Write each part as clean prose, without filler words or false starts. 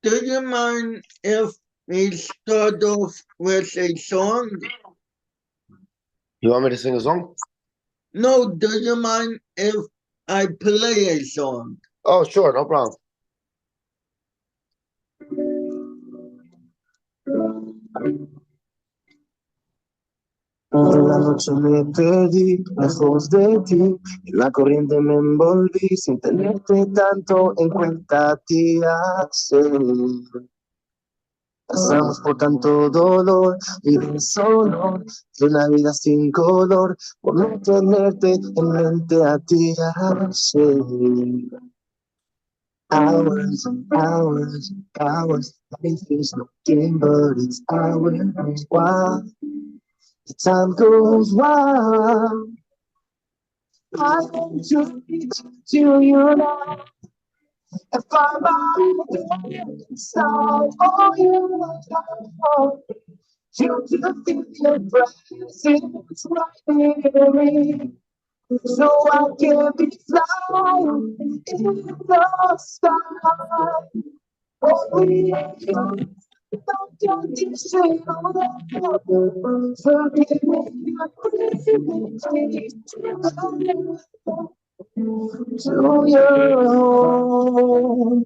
Do you mind if we start off with a song? You want me to sing a song? No, do you mind if I play a song? Oh, sure, no problem. En la noche me perdí, lejos de ti, en la corriente me envolví, sin tenerte tanto en cuenta, tía. Pasamos por tanto dolor y deshonor, de una vida sin color, por no tenerte en mente a ti. Hours and hours and hours, life is no game, but it's hours. Wow, the time goes wild. I want to reach to you now. If I'm out inside, all you want, you can feel your presence right near me. So I can be flying in the sky. Only you don't get this shit on the forgive me, please, to your home.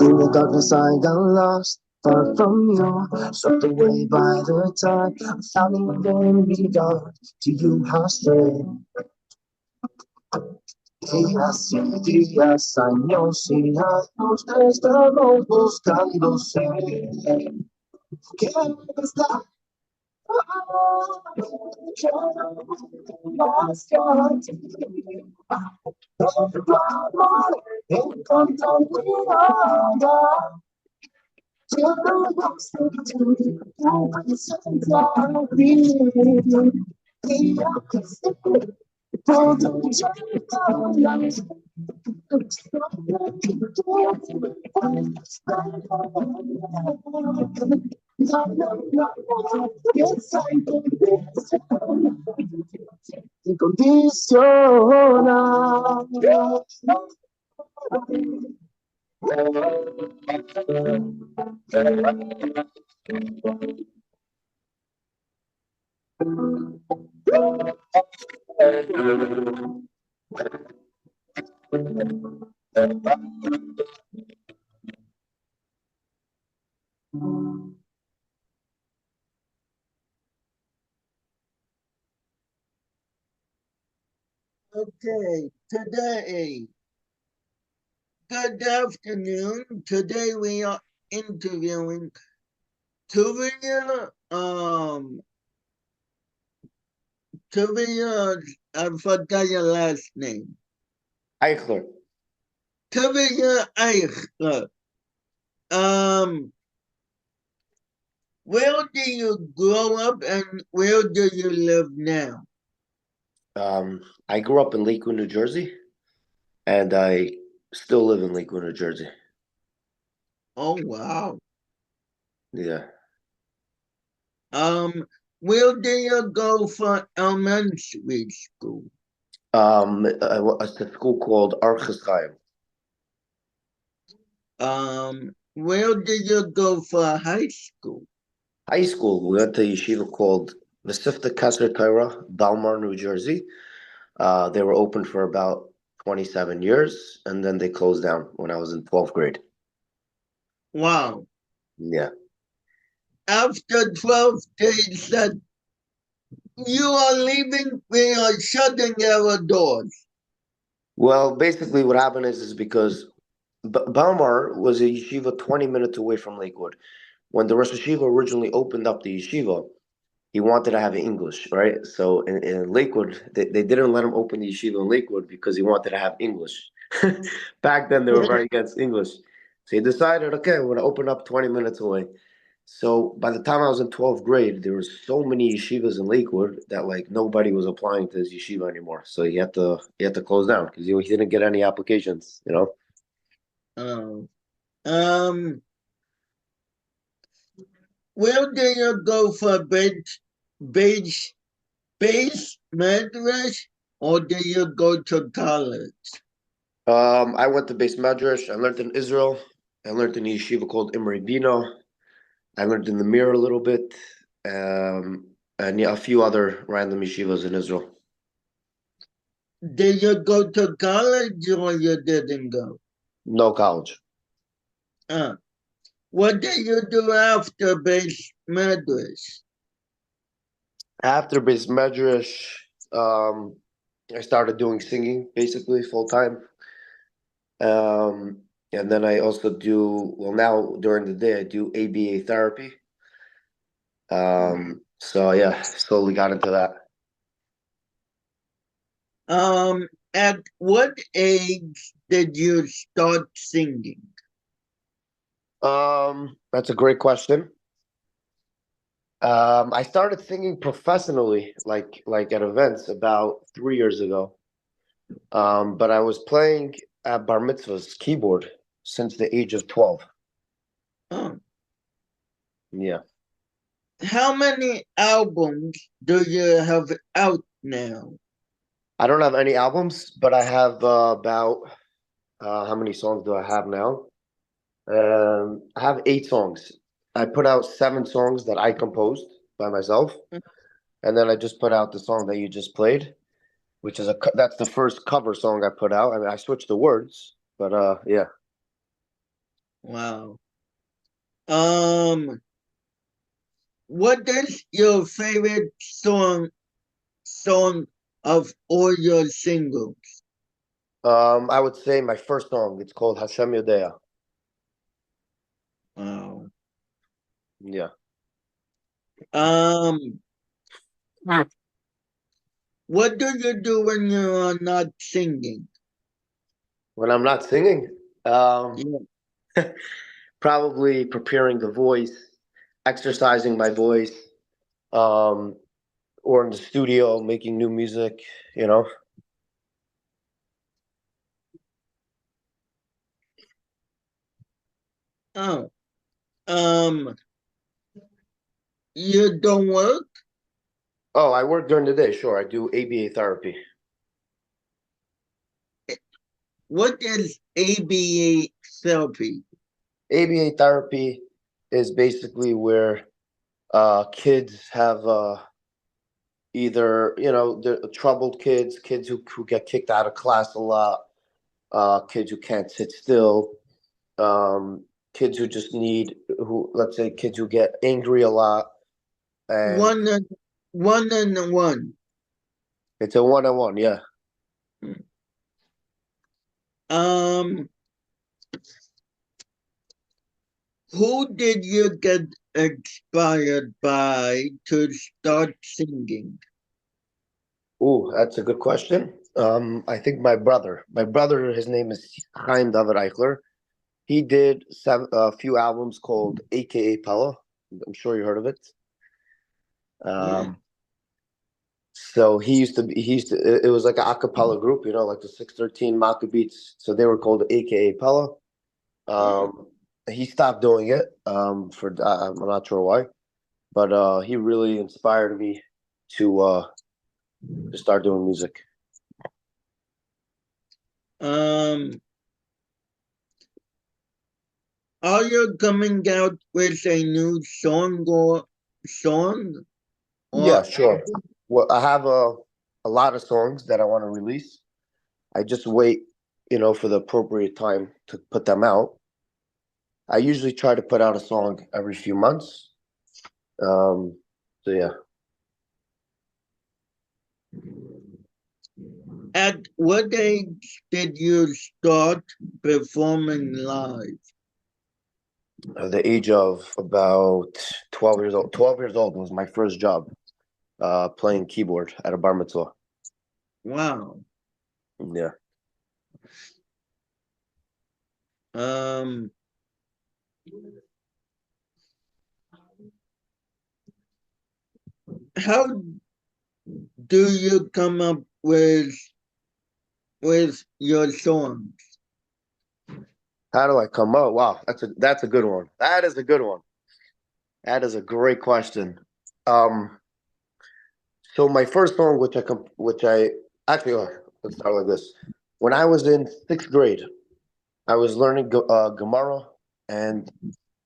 In the darkness I got lost, far from you, swept away by the tide. I found in regard to you how straight. Días y días, años y años, estamos buscándose. ¿Qué está? Incondicional. Okay, good afternoon. Today we are interviewing Tuvie, Tuvie, I forgot your last name. Eichler. Tuvie Eichler. Um, where do you grow up and where do you live now? I grew up in Lakewood, New Jersey, and I still live in Lakewood, New Jersey. Oh wow. Yeah. Where do you go for elementary school? It's a school called Archis Chaim. Where did you go for high school? High school, we went to a yeshiva called Mesivta Kasser Torah, Balmar, New Jersey. They were open for about 27 years, and then they closed down when I was in 12th grade. Wow. Yeah. After 12 days that you are leaving, we are shutting our doors. Well, basically what happened is because Balmar was a yeshiva 20 minutes away from Lakewood. When the Rosh Yeshiva originally opened up the yeshiva, he wanted to have English, right? So in Lakewood, they didn't let him open the yeshiva in Lakewood because he wanted to have English. Back then, they were very against English. So he decided, okay, I'm going to open up 20 minutes away. So by the time I was in 12th grade, there were so many yeshivas in Lakewood that like nobody was applying to his yeshiva anymore. So he had to close down because he didn't get any applications, you know? Oh. Where do you go for base, base madrash, or do you go to college? I went to base Medrash. I learned in Israel. I learned in a yeshiva called Imre Bino. I learned in the Mirror a little bit, and yeah, a few other random yeshivas in Israel. Did you go to college or you didn't go? No college. What did you do after base madrash? After base Medrash, I started doing singing basically full time. And then I also do, well, now during the day, I do ABA therapy. So yeah, slowly got into that. At what age did you start singing? That's a great question. I started singing professionally, like at events about 3 years ago. But I was playing at bar mitzvahs keyboard since the age of 12. Oh, Yeah. how many albums do you have out now? I don't have any albums, but I have about how many songs do I have now? I have 8 songs. I put out 7 songs that I composed by myself, and then I just put out the song that you just played, which is that's the first cover song I put out. I mean, I switched the words, but yeah. Wow. What is your favorite song of all your singles? I would say my first song. It's called Hashem Yodea. Wow. Yeah. What do you do when you are not singing? When I'm not singing, Yeah. probably preparing the voice, exercising my voice, um, or in the studio making new music. You know. Oh, you don't work? Oh, I work during the day. Sure, I do ABA therapy. What is ABA therapy? ABA therapy is basically where kids have either the troubled kids who get kicked out of class a lot, kids who can't sit still, um, kids who just need who let's say kids who get angry a lot, and One and one. it's a one-on-one. Yeah. Um, who did you get inspired by to start singing? Oh, that's a good question. I think my brother. His name is Chaim David Eichler. He did a few albums called AKA Pella. I'm sure you heard of it. Yeah. So it was like an a cappella group, like the 613 Maccabeats. So they were called AKA Pella. He stopped doing it I'm not sure why, but he really inspired me to start doing music. Are you coming out with a new song or song? Yeah, Or sure. Well, I have a lot of songs that I want to release. I just wait, for the appropriate time to put them out. I usually try to put out a song every few months. So yeah. at what age did you start performing live? At the age of about 12 years old. 12 years old was my first job, playing keyboard at a bar mitzvah. Wow. Yeah. Um, how do you come up with your songs? How do I come up? Wow, that's a good one. That is a good one. That is a great question. Um, so my first song, which I actually, let's start like this. When I was in sixth grade, I was learning Gemara, and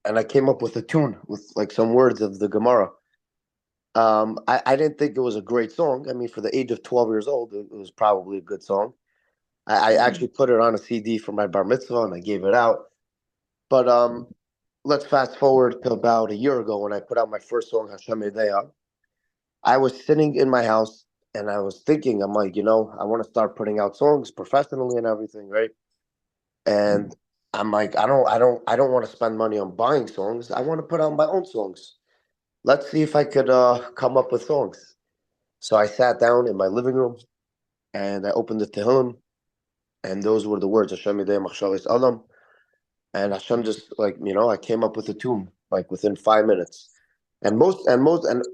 and I came up with a tune with like some words of the Gemara. I didn't think it was a great song. I mean, for the age of 12 years old, it was probably a good song. I actually put it on a CD for my bar mitzvah and I gave it out. But let's fast forward to about a year ago when I put out my first song, Hashem Yedea. I was sitting in my house and I was thinking, I'm like, I want to start putting out songs professionally and everything, right? And I'm like, I don't want to spend money on buying songs. I want to put out my own songs. Let's see if I could come up with songs. So I sat down in my living room and I opened the Tehillim, and those were the words Hashem Yedei Machshavos Adam. And Hashem just I came up with a tune like within 5 minutes. And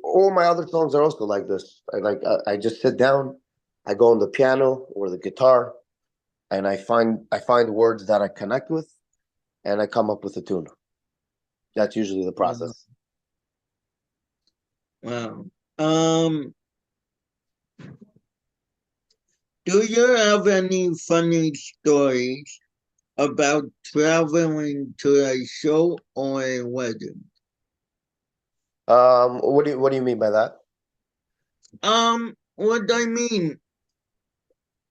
all my other songs are also like this. I just sit down, I go on the piano or the guitar, and I find words that I connect with, and I come up with a tune. That's usually the process. Wow. Do you have any funny stories about traveling to a show or a wedding? What do you mean by that? What I mean,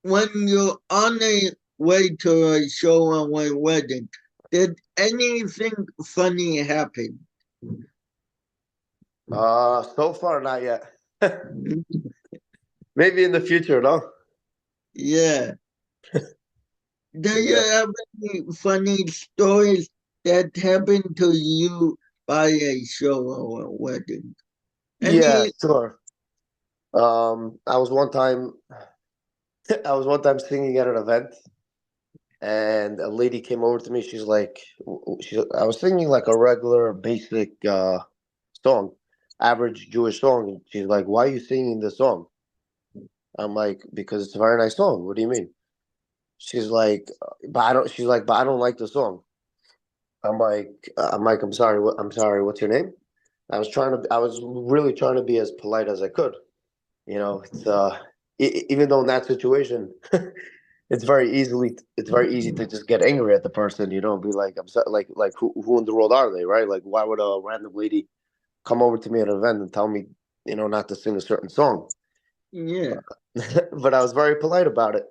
when you're on a way to a show or a wedding, did anything funny happen? So far not yet. Maybe in the future, no? Yeah. Do you Yeah. have any funny stories that happened to you by a show or a wedding? Yeah, Any? sure. I was one time I was one time singing at an event, and a lady came over to me. She's like, I was singing like a regular, basic song, average Jewish song. And she's like, "Why are you singing this song?" I'm like, "Because it's a very nice song." What do you mean? She's like, "But I don't." She's like, "But I don't like the song." I'm sorry. I'm sorry. What's your name? I was really trying to be as polite as I could. It's even though in that situation, it's very easy to just get angry at the person. Be like, I'm sorry, like who in the world are they, right? Like, why would a random lady come over to me at an event and tell me, not to sing a certain song? Yeah. But I was very polite about it.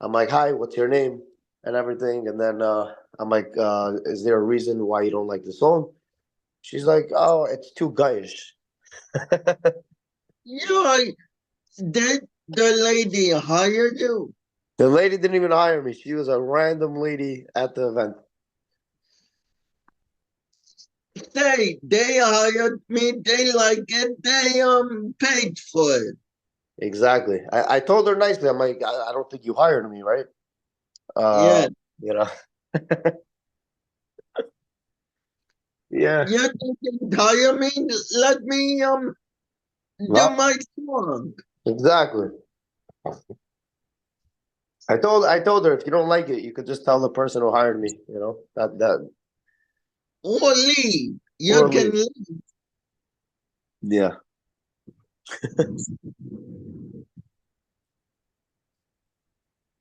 I'm like, hi, what's your name, and everything, and then I'm like, is there a reason why you don't like the song? She's like, oh, it's too guyish. You did the lady hire you? The lady didn't even hire me. She was a random lady at the event. Say they hired me, they like it, they paid for it. Exactly. I told her nicely. I'm like, I don't think you hired me, right? Yeah. You know. Yeah. You didn't hire me, let me do Well, my song. exactly. I told her if you don't like it, you could just tell the person who hired me. That Or leave. You or can leave. leave. Yeah.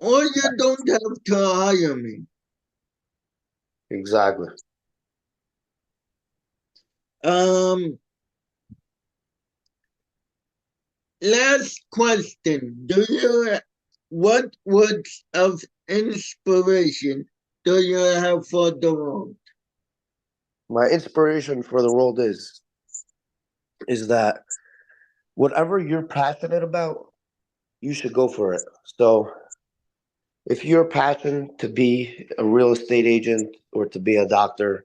Or you don't have to hire me. Exactly. Um Last question. What words of inspiration do you have for the world? My inspiration for the world is that whatever you're passionate about, you should go for it. So if you're passionate to be a real estate agent or to be a doctor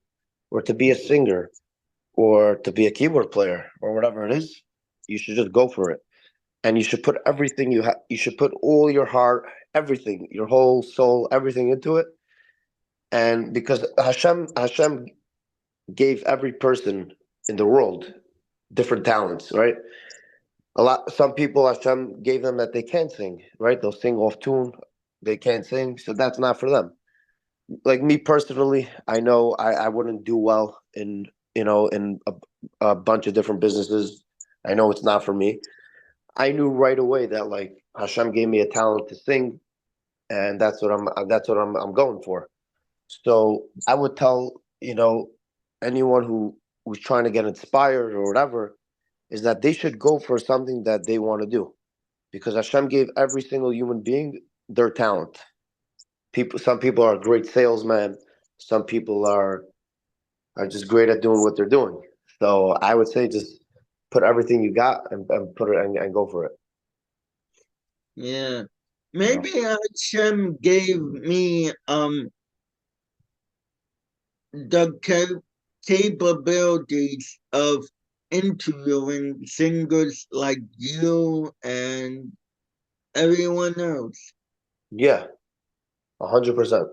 or to be a singer or to be a keyboard player or whatever it is, you should just go for it. And you should put everything you have, you should put all your heart, everything, your whole soul, everything into it. And because Hashem gave every person in the world different talents, right? Some people Hashem gave them that they can't sing, right? They'll sing off tune, they can't sing, so that's not for them. Like me personally, I know I wouldn't do well in a bunch of different businesses. I know it's not for me. I knew right away that like Hashem gave me a talent to sing, and that's what I'm going for. So I would tell anyone who's trying to get inspired or whatever is that they should go for something that they want to do, because Hashem gave every single human being their talent. Some people are great salesmen. Some people are just great at doing what they're doing. So I would say just put everything you got and put it and go for it. Yeah. You know? Maybe Hashem gave me the capabilities of interviewing singers like you and everyone else. Yeah, 100%.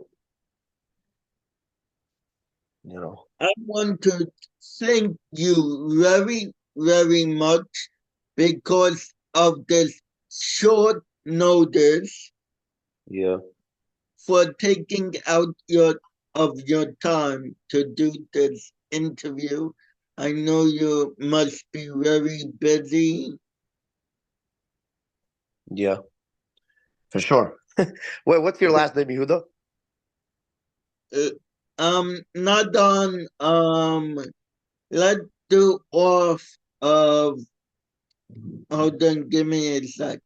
You know. I want to thank you very, very much because of this short notice Yeah. for taking out your time to do this interview. I know you must be very busy. Yeah. For sure. Wait, what's your last name, Yehuda? Uh, not on let's do off of hold on, give me a sec.